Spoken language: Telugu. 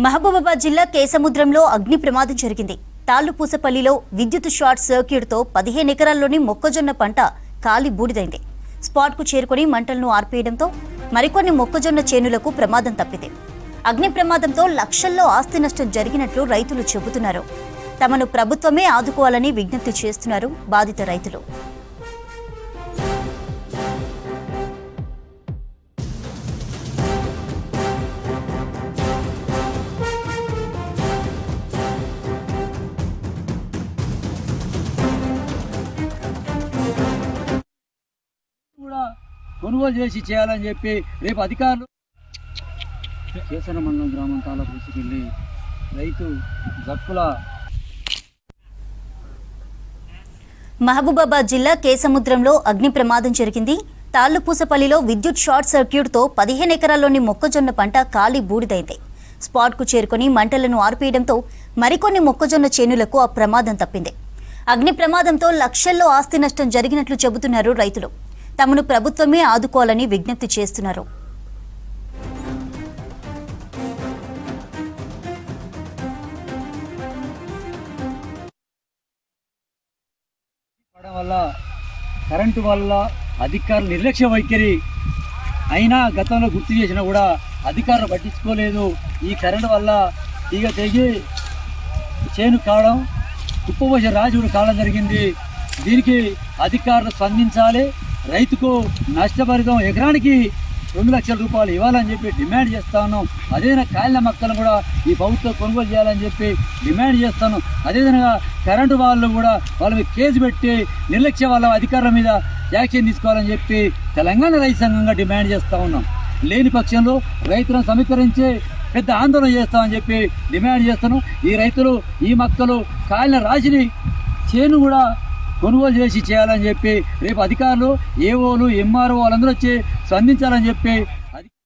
మహబూబాబాద్ జిల్లా కేసముద్రంలో అగ్ని ప్రమాదం జరిగింది. తాళ్లుపూసపల్లిలో విద్యుత్ షార్ట్ సర్క్యూట్తో 15 ఎకరాల్లోని మొక్కజొన్న పంట కాలి బూడిదైంది. స్పాట్కు చేరుకుని మంటలను ఆర్పేయడంతో మరికొన్ని మొక్కజొన్న చేనులకు ప్రమాదం తప్పింది. అగ్ని ప్రమాదంతో లక్షల్లో ఆస్తి నష్టం జరిగినట్లు రైతులు చెబుతున్నారు. తమను ప్రభుత్వమే ఆదుకోవాలని విజ్ఞప్తి చేస్తున్నారు బాధిత రైతులు. కొనుగోలు చేసి చేయాలని చెప్పి రేపు అధికారులు కేసన మండలం గ్రామం తాళపూసుకెళ్ళి రైతు జక్కుల. మహబూబాబాద్ జిల్లా కేసముద్రంలో అగ్ని ప్రమాదం జరిగింది. తాళ్లుపూసపల్లిలో విద్యుత్ షార్ట్ సర్క్యూట్తో 15 ఎకరాల్లోని మొక్కజొన్న పంట కాలి బూడిదైంది. స్పాట్కు చేరుకుని మంటలను ఆర్పేయడంతో మరికొన్ని మొక్కజొన్న చేనులకు ఆ ప్రమాదం తప్పింది. అగ్ని ప్రమాదంతో లక్షల్లో ఆస్తి నష్టం జరిగినట్లు చెబుతున్నారు రైతులు. తమను ప్రభుత్వమే ఆదుకోవాలని విజ్ఞప్తి చేస్తున్నారు. వల్ల కరెంటు వల్ల అధికారులు నిర్లక్ష్య వైఖరి అయినా గతంలో గుర్తు చేసినా కూడా అధికారులు పట్టించుకోలేదు. ఈ కరెంటు వల్ల తీగ తెగి చేను కావడం, కుప్పపోసే రాజుడు కావడం జరిగింది. దీనికి అధికారులు స్పందించాలి. రైతుకు నష్టపరితం ఎకరానికి 2 లక్షల రూపాయలు ఇవ్వాలని చెప్పి డిమాండ్ చేస్తా ఉన్నాం. అదేవిధంగా కాయల మొక్కలను కూడా ఈ ప్రభుత్వం కొనుగోలు చేయాలని చెప్పి డిమాండ్ చేస్తాను. అదేవిధంగా కరెంటు వాళ్ళు కూడా వాళ్ళ మీద కేసు పెట్టి నిర్లక్ష్య వాళ్ళ అధికారుల మీద యాక్షన్ తీసుకోవాలని చెప్పి తెలంగాణ రైతు సంఘంగా డిమాండ్ చేస్తూ ఉన్నాం. లేని పక్షంలో రైతులను సమీకరించి పెద్ద ఆందోళన చేస్తామని చెప్పి డిమాండ్ చేస్తాను. ఈ రైతులు ఈ మొక్కలు కాయల రాశిని చేను కూడా కొనుగోలు చేసి చేయాలని చెప్పి రేపు అధికారులు ఏఓలు ఎంఆర్ఓ వాళ్ళందరూ వచ్చి స్పందించాలని చెప్పి